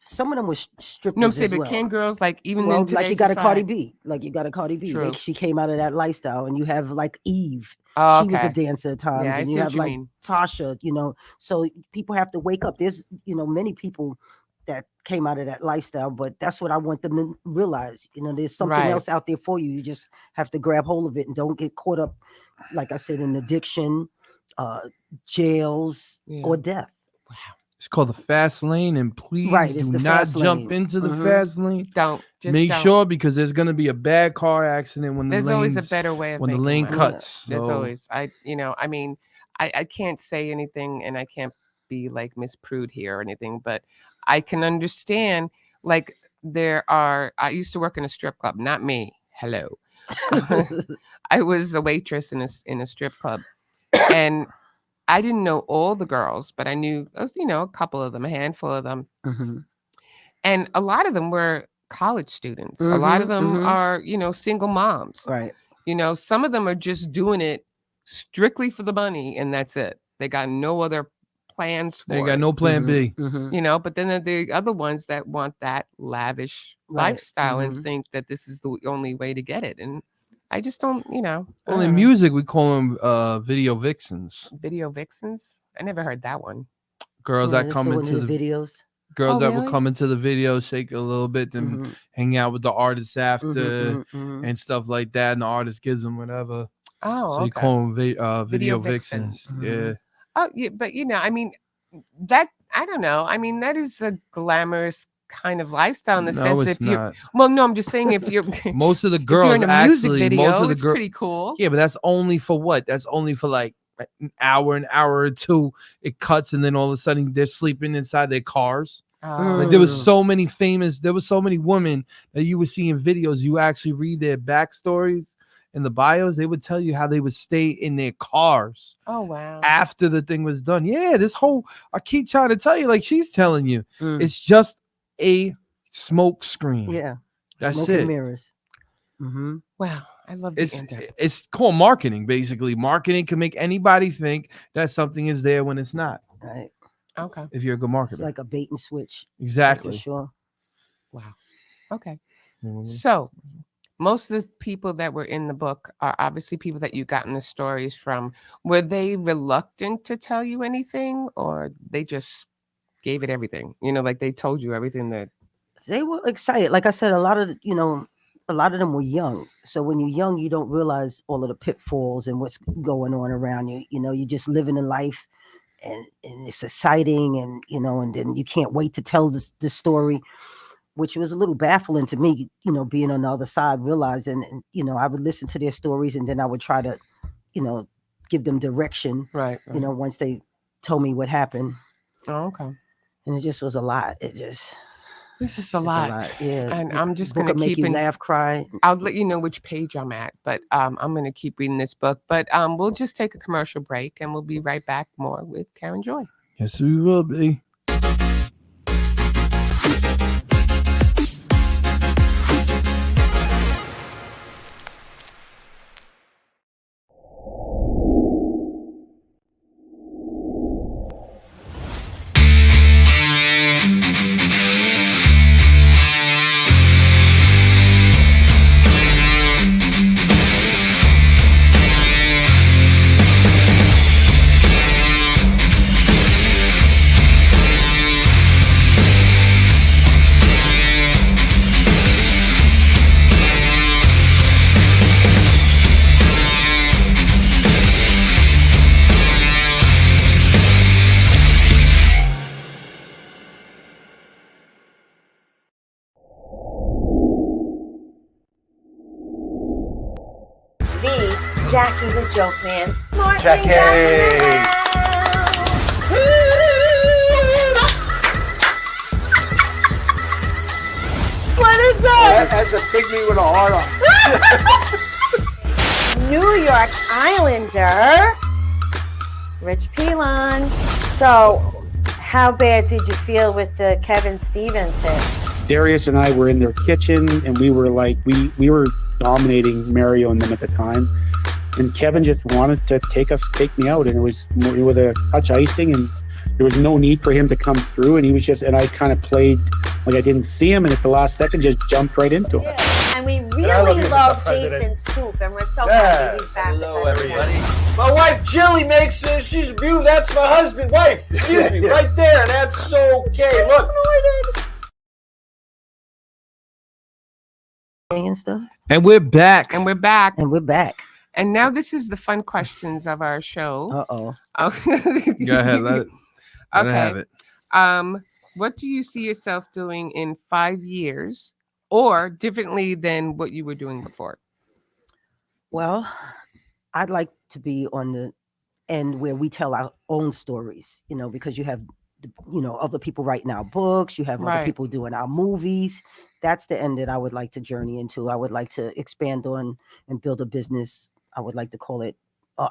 some of them were strippers No, I'm saying, as but well. can girls even Well, in like today's you got a Cardi society- B, like you got a Cardi B. True. She came out of that lifestyle, and you have like Eve. Oh, She was a okay. dancer at times, Yeah, I and see you what have you like mean. Tasha. So people have to wake up. There's many people that came out of that lifestyle, but that's what I want them to realize. There's something Right. else out there for you. You just have to grab hold of it and don't get caught up, like I said, in addiction, jails, Yeah. or death. It's called the fast lane, and please Right, it's do the not fast jump lane. into the Mhm. fast lane. Don't just Make don't. sure, because there's gonna be a bad car accident when There's the always a lanes better way of when the making lane money. cuts. There's So, always I mean, I can't say anything and I can't be like Miss Prude here or anything, but I can understand like I used to work in a strip club, not me. Hello. I was a waitress in a strip club. And I didn't know all the girls, but I knew a couple of them, a handful of them. Mhm. And a lot of them were college students. A lot of them are, single moms. Right. Some of them are just doing it strictly for the money and that's it. They got no other plans for they got it, no plan B. but then there are the other ones that want that lavish Right. lifestyle and think that this is the only way to get it. And I just don't, I Well, don't in know. music, we call them video vixens. Video vixens. I never heard that one. Girls Yeah, that that's come one into of the videos. girls Oh, that really? will come into the video, shake a little bit, then Mhm. hang out with the artists after Mhm. and stuff like that. And the artist gives them whatever. Oh, So you okay. call them video Video vixens. vixens. Yeah. Oh, yeah, but I mean, that I don't know. I mean, that is a glamorous kind of lifestyle in the No, sense it's if you're. not. Well, no, I'm just saying if you're Most of the if you're girls in a music actually, video, most of the it's girls. pretty cool. Yeah, but that's only for what? That's only for like an hour or two. It cuts, and then all of a sudden they're sleeping inside their cars. Like there was Mm. there was so many women that you would see in videos. You actually read their backstories in the bios. They would tell you how they would stay in their cars Oh wow. after the thing was done. Yeah, I keep trying to tell you, like she's telling you, Mm. it's just a smoke screen. Yeah. That's Smoke and it. mirrors. Mhm. Wow, I love the It's internet. it's called marketing, basically. Marketing can make anybody think that something is there when it's not. Right. Okay. If you're a good It's marketer, like a bait and switch. For exactly. sure. Wow. Okay. Mhm. So most of the people that were in the book are obviously people that you gotten the stories from. Were they reluctant to tell you anything, or they just gave it everything? Like they told you everything that. They were excited. Like I said, a lot of them were young. So when you're young, you don't realize all of the pitfalls and what's going on around you. You're just living in life, and it's exciting, and and then you can't wait to tell the story, which was a little baffling to me. Being on the other side, realizing, and I would listen to their stories, and then I would try to, give them direction. Right. Once they told me what happened, Oh, okay. and it just was a lot. This is a It's lot. Yeah. And The I'm just book gonna will make keep you in. laugh, cry. I'll let you know which page I'm at, but I'm going to keep reading this book. But we'll just take a commercial break, and we'll be right back more with Karen Joy. Yes, we will be. Jackie the Joke Man. Martin Jackie. What is that? That's a pygmy with a heart on. New York Islander, Rich Pilon. So, how bad did you feel with the Kevin Stevens hit? Darius and I were in their kitchen, and we were like, we were dominating Mario and them at the time. And Kevin just wanted to take me out, and it was a touch icing, and there was no need for him to come through. And he was just, and I kind of played like I didn't see him, and at the last second, just jumped right into him. And we really love Jason Scoop, and we're so happy he's back. Hello, everybody. My wife Jilly makes she's beautiful. That's my husband, wife. Excuse me, right there. And that's okay. Look. And stuff. And we're back. And we're back. And we're back. And now this is the fun questions of our show. Uh-oh. Go ahead. Let it have it. What do you see yourself doing in 5 years, or differently than what you were doing before? Well, I'd like to be on the end where we tell our own stories, because you have, other people writing our books, you have other people doing our movies. That's the end that I would like to journey into. I would like to expand on and build a business. I would like to call it,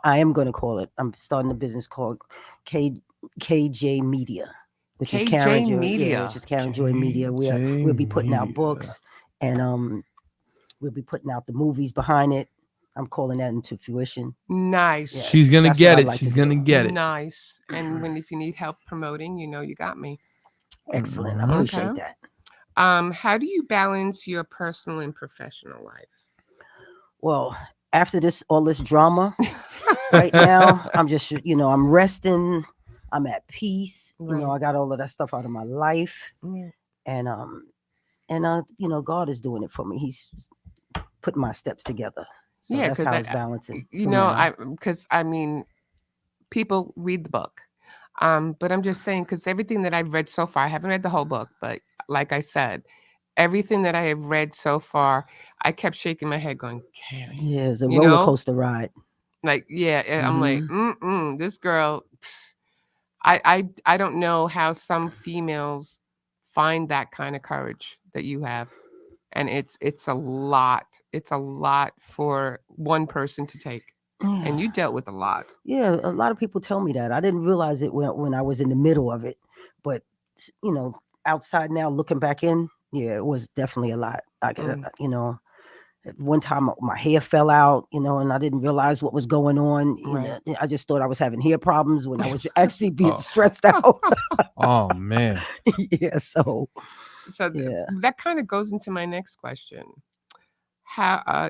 I am going to call it, I'm starting a business called KJ Media, which is Karen Joy Media. Yeah, which is Karen Joy Media. We'll be putting out books, and we'll be putting out the movies behind it. I'm calling that into fruition. Nice. Yes, She's gonna get it. Like She's gonna get it. Nice. And if you need help promoting, you got me. Excellent. I appreciate that. How do you balance your personal and professional life? Well, after all this drama, right now, I'm just, I'm resting. I'm at peace. I got all of that stuff out of my life, and God is doing it for me. He's putting my steps together. So that's how it's balancing. Because people read the book. But I'm just saying, because everything that I've read so far, I haven't read the whole book, but like I said, everything that I have read so far, I kept shaking my head going, Karen. Yeah, it's a roller coaster ride. Like, I'm like, this girl, I don't know how some females find that kind of courage that you have. And it's a lot. It's a lot for one person to take. And you dealt with a lot. Yeah, a lot of people tell me that. I didn't realize it when I was in the middle of it. But, outside now, looking back in, it was definitely a lot. At one time my hair fell out, and I didn't realize what was going on. I just thought I was having hair problems when I was actually being stressed out. Oh, man. Yeah, so that kind of goes into my next question. How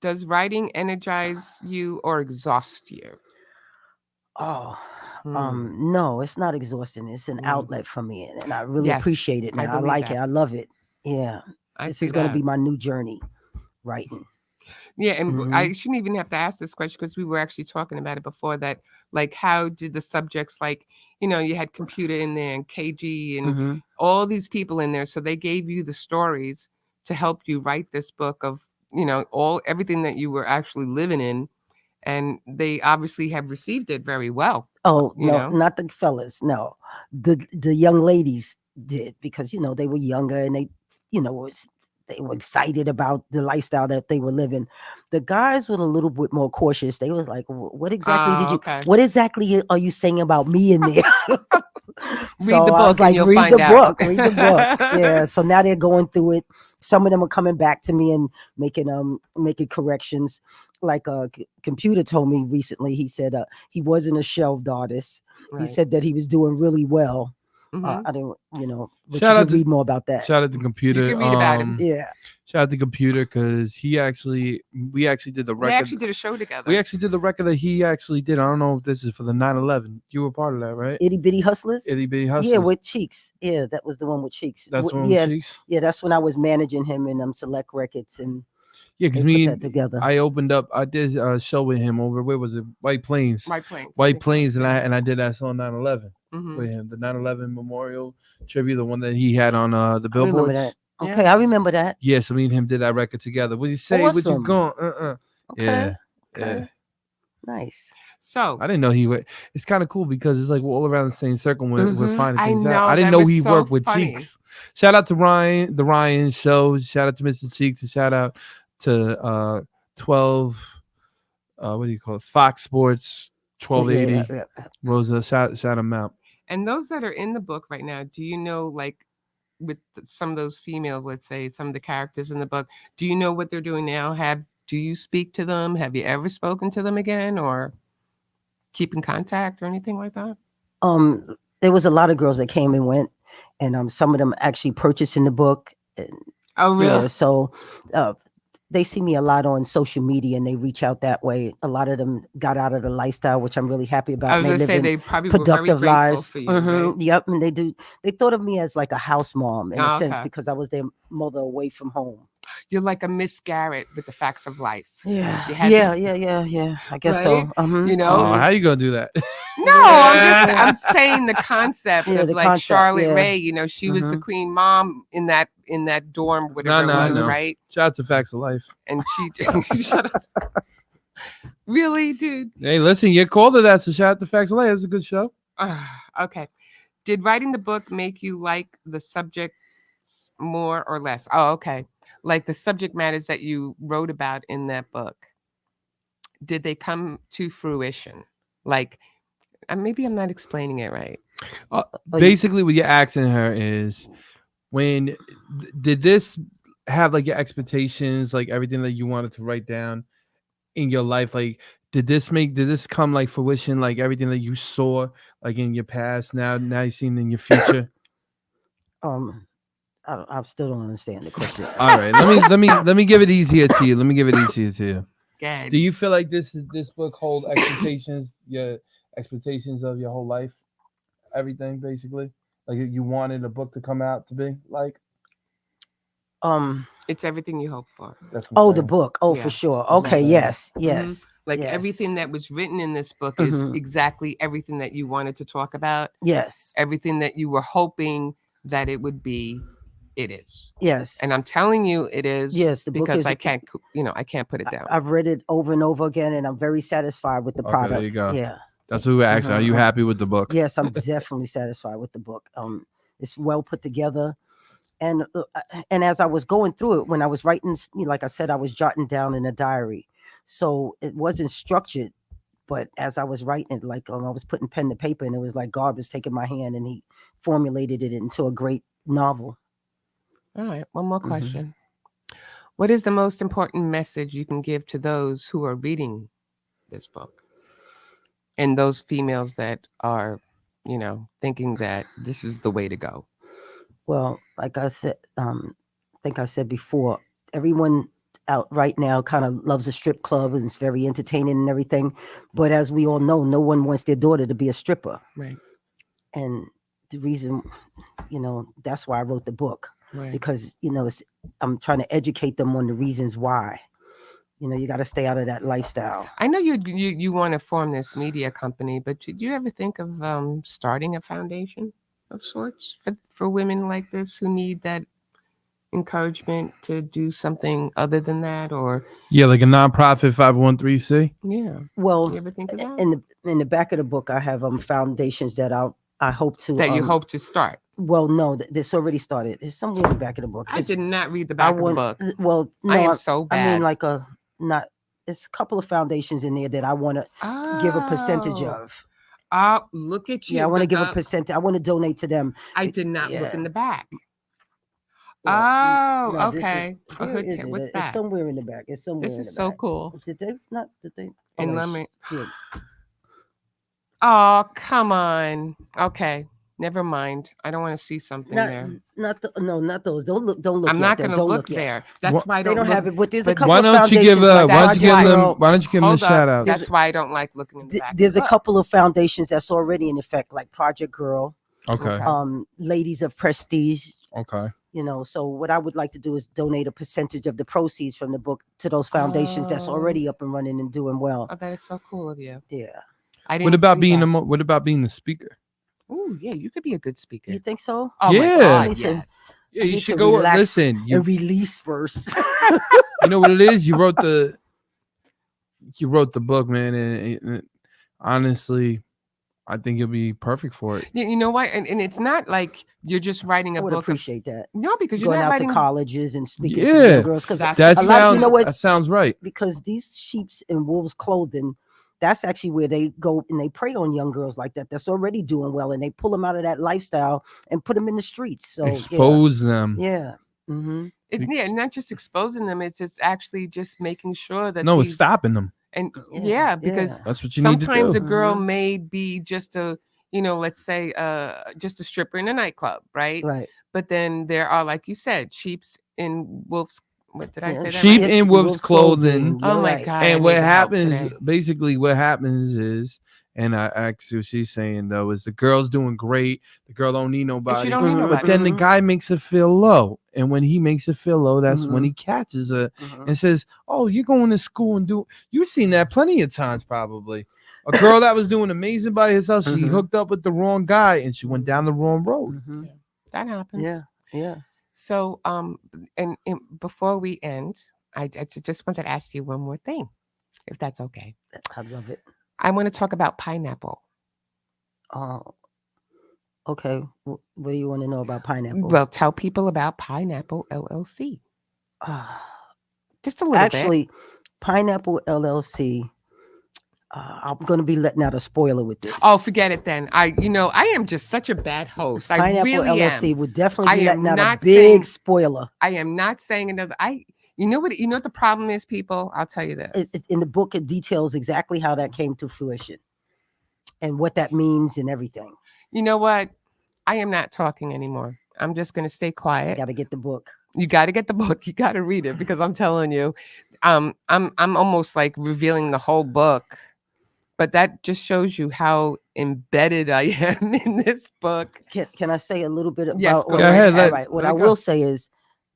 does writing energize you or exhaust you? No, it's not exhausting. It's an outlet for me, and I really appreciate it. Now I like it. I love it. Yeah, this is going to be my new journey, writing. Yeah, and I shouldn't even have to ask this question because we were actually talking about it before that. Like, how did the subjects, like, you had Computer in there and KG and all these people in there, so they gave you the stories to help you write this book of everything that you were actually living in, and they obviously have received it very well. Oh, no, not the fellas. No, the young ladies did, because they were younger and they were excited about the lifestyle that they were living. The guys were a little bit more cautious. They was like, "What exactly What exactly are you saying about me in there?" Read the book. I was like, read the book. Yeah. So now they're going through it. Some of them are coming back to me and making corrections. Like Computer told me recently, he said he wasn't a shelved artist. Right. He said that he was doing really well. I didn't, but shout you can read more about that. Shout out to Computer. You can read about him. Yeah. Shout out to Computer, because we actually did the record. They actually did a show together. We actually did the record that he actually did. I don't know if this is for the 9/11. You were part of that, right? Itty Bitty Hustlers. Itty Bitty Hustlers. Yeah, with Cheeks. Yeah, that was the one with Cheeks. That's the one with Cheeks. Yeah, that's when I was managing him in Select Records, and because I opened up. I did a show with him over, where was it? White Plains. White Plains, and I did that song 9/11 with him, the 9/11 memorial tribute, the one that he had on the billboards. Okay, I remember that. Yeah, so me and him did that record together. What did you say? Awesome. What you going? Okay. Yeah. Okay. Yeah. Nice. So I didn't know he would. It's kind of cool because it's like we're all around the same circle when we're Mhm. finding I things know, out. I didn't that know was he so worked with funny. Cheeks. Shout out to Ryan, the Ryan Show. Shout out to Mr. Cheeks, and shout out to 12. What do you call it? Fox Sports 1280. Yeah. Rosa, shout him out. And those that are in the book right now, do you know, like, with some of those females, let's say some of the characters in the book, do you know what they're doing now? Do you speak to them? Have you ever spoken to them again, or keep in contact or anything like that? There was a lot of girls that came and went, and some of them actually purchasing the book. And, Oh, really? yeah, so they see me a lot on social media, and they reach out that way. A lot of them got out of the lifestyle, which I'm really happy about. I was and gonna say living they probably were very productive grateful lives. for you. Mhm, Right? Yep, and they thought of me as like a house mom in Oh, a sense okay. because I was their mother away from home. You're like a Miss Garrett with the facts of life. Yeah, You had yeah. I guess Right? so. You know? Oh, how you gonna do that? No, I'm saying the concept Yeah, of the like concept, Charlotte yeah. Ray. You know, she was the Mhm. queen mom in that dorm, whatever No, I it was, know. right? Shout out to Facts of Life. And she shut up. Really, dude? Hey, listen, you called it that, so shout out to Facts of Life. It's a good show. Okay. Did writing the book make you like the subjects more or less? Oh, okay. Like the subject matters that you wrote about in that book, did they come to fruition? Like, maybe I'm not explaining it right. Basically, what you're asking her is, did this have like your expectations, like everything that you wanted to write down in your life? Like, did this come like fruition, like everything that you saw like in your past, now you seen in your future? I still don't understand the question. All right, let me give it easier to you. Good. Do you feel like this book hold expectations, your expectations of your whole life, everything basically, like you wanted a book to come out to be like? It's everything you hope for. That's what I'm The saying. book. Oh, Yeah. for sure. what I'm Okay. saying. Yes. Mhm. Yes. Like yes. everything that was written in this book is Mhm. exactly everything that you wanted to talk about. Yes. Everything that you were hoping that it would be, it is. Yes. And I'm telling you, it is. Yes, the book because is- I can't put it down. I've read it over and over again, and I'm very satisfied with the Okay, product. there you go. Yeah. That's what we were asking. Are you Mhm. happy with the book? Yes, I'm definitely satisfied with the book. It's well put together, and as I was going through it, when I was writing, like I said, I was jotting down in a diary, so it wasn't structured. But as I was writing it, like I was putting pen to paper, and it was like God was taking my hand and He formulated it into a great novel. All right, one more Mhm. question. What is the most important message you can give to those who are reading this book? And those females that are, thinking that this is the way to go. Well, like I said, I think I said before, everyone out right now kind of loves a strip club and it's very entertaining and everything. But as we all know, no one wants their daughter to be a stripper. Right. And the reason, that's why I wrote the book. Right. Because, I'm trying to educate them on the reasons why. You got to stay out of that lifestyle. I know you want to form this media company, but did you ever think of starting a foundation of sorts for women like this who need that encouragement to do something other than that? Or Yeah, like a nonprofit 501(c)(3). yeah. Well, You ever think of that? in the back of the book, I have foundations that I hope to That you hope to start. Well, no, this already started. It's somewhere in the back of the book. I It's- did not read the I back of the want- book. Well, no, I am so bad. I mean, it's a couple of foundations in there that I want to give a percentage of. Oh, look at you. Yeah, I want to but, give a percentage. I want to donate to them. I did not look Yeah. in the back. Well, Oh, no, this is- okay. where is it? What's It's that? somewhere in the back. It's somewhere. This in is the so back. cool. Did they? And Oh, let me. shit. Oh, come on. Okay, never mind. I don't want to see something there. Not those. Don't look. Don't look. I'm yet. not Don't- going to don't look yet. there. That's What- why I They don't don't look. have it. But there's a but couple Why of don't you foundations. give like why don't Project you give them Girl. why don't you give them the Hold shout up. outs? That's why I don't like looking in the back. of There's the a book. couple of foundations that's already in effect, like Project Girl, Okay. Ladies of Prestige. Okay. So what I would like to do is donate a percentage of the proceeds from the book to those foundations that's Oh. already up and running and doing well. Oh, that is so cool of you. Yeah. I didn't. What about see being that. what about being the speaker? Ooh, yeah, you could be a good speaker. You think so? Oh Yeah. my God, Listen, yes. Yeah, I you need should to go. relax Listen, you And release first. know what it is. You wrote the you wrote the book, man, and honestly, I think you'll be perfect for it. You know why? And it's not like you're just writing I a would book. appreciate that. No, because you're Going not out writing. to colleges and speaking to Yeah. young girls, because That's- That a lot of, you know what? That sounds right. Because these sheep's in wolves' clothing, that's actually where they go and they prey on young girls like that. That's already doing well, and they pull them out of that lifestyle and put them in the streets. So Expose them. yeah. Mm-hmm. Yeah, not just exposing them. It's actually just making sure that No, it's these- stopping them. And Yeah, yeah, because yeah. That's what you need to sometimes do. a girl Mhm. may be just a, let's say just a stripper in a nightclub, right? Right. But then there are, like you said, sheep's in wolves. What did I Yeah, say that Sheep right? in wolves' clothing. Oh You're my right. God. I And what need help happens, today. basically, what happens is, and I actually, what she's saying though, is the girl's doing great. The girl don't need nobody. don't need Mhm. nobody. But then the Mhm. guy makes her feel low. And when he makes her feel low, that's when Mhm. he catches her Mhm. and says, "Oh, you're going to school and do." You've seen that plenty of times, probably. A girl that was doing amazing by herself, she Mhm. hooked up with the wrong guy and she went down the wrong road. Mhm. That happens. Yeah. Yeah. So, and before we end, I just wanted to ask you one more thing, if that's okay. I love it. I want to talk about pineapple. Okay. What do you want to know about pineapple? Well, tell people about Pineapple LLC. Ah, Just a little bit. actually, Pineapple LLC. I'm going to be letting out a spoiler with this. Oh, forget it then. I am just such a bad host. I Pineapple really LLC am. would definitely be I am letting out a not big saying- spoiler. I am not saying another. You know what the problem is, people? I'll tell you this. In the book, it details exactly how that came to fruition and what that means and everything. You know what? I am not talking anymore. I'm just going to stay I quiet. got to get the book. You got to get the book. You got to read it, because I'm telling you, I'm almost like revealing the whole book. But that just shows you how embedded I am in this book. Can I say a little bit about Yes, go Go ahead, All right. let What I it go. will say is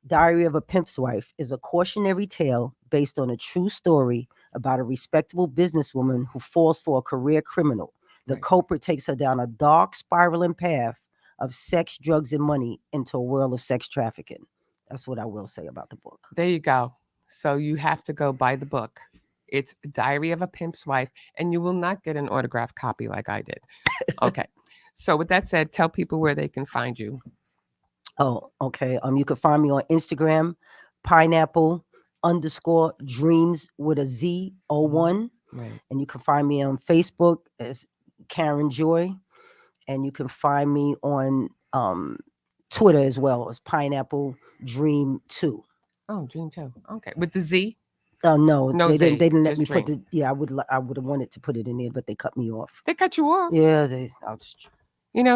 Diary of a Pimp's Wife is a cautionary tale based on a true story about a respectable businesswoman who falls for a career criminal. The Right. culprit takes her down a dark spiraling path of sex, drugs, and money into a world of sex trafficking. That's what I will say about the book. There you go. So you have to go buy the book. It's Diary of a Pimp's Wife, and you will not get an autographed copy like I did. Okay. So with that said, tell people where they can find you. Oh, okay. You can find me on Instagram, pineapple_dreams with a Z01. Right. And you can find me on Facebook as Karen Joy. And you can find me on Twitter as well as Pineapple Dream 2. Oh, Dream 2. Okay. With the Z? No, No they Z, didn't let just me put Dream. the. Yeah, I would have wanted to put it in there, but they cut me off. They cut you off. Yeah,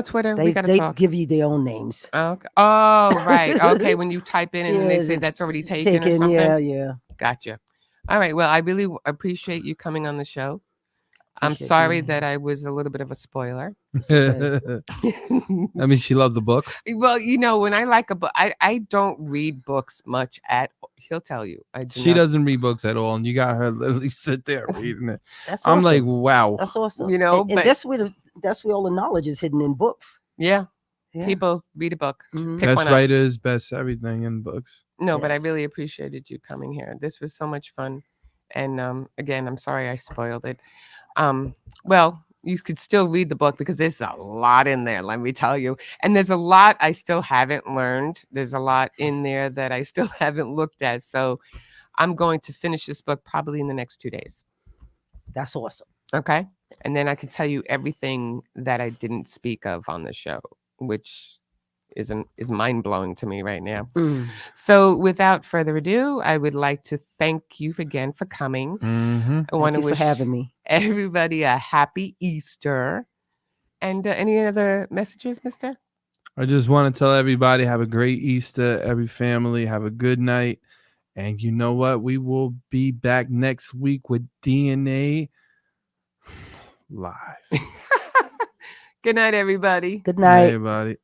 Twitter, we got to they talk. give you their own names. Okay. Oh, right. Okay. When you type in and Yeah, they say it's that's already taken or something. Yeah. Gotcha. All right. Well, I really appreciate you coming on the show. I'm Appreciate sorry being that I was a little bit of a spoiler. okay. I mean, she loved the book. Well, when I like a book, I don't read books much he'll tell you. I do She not, doesn't read books at all, and you got her literally sit there reading it. That's I'm awesome. like, wow. That's awesome. You know, and but- that's where all the knowledge is hidden in books. Yeah. Yeah. People read a book. Mhm. Pick Best one up. writers, best everything in books. No, but I Yes. really appreciated you coming here. This was so much fun. And again, I'm sorry I spoiled it. Well, you could still read the book because there's a lot in there, let me tell you. And there's a lot I still haven't learned. There's a lot in there that I still haven't looked at. So I'm going to finish this book probably in the next 2 days. That's awesome. Okay. And then I can tell you everything that I didn't speak of on the show, which is mind blowing to me right now. So without further ado, I would like to thank you again for coming. Mm-hmm. I want Thank to you for wish having me. everybody a happy Easter. And any other messages, mister? I just want to tell everybody, have a great Easter, every family, have a good night. And you know what? We will be back next week with DNA Live. Good night, everybody. Good night. Everybody.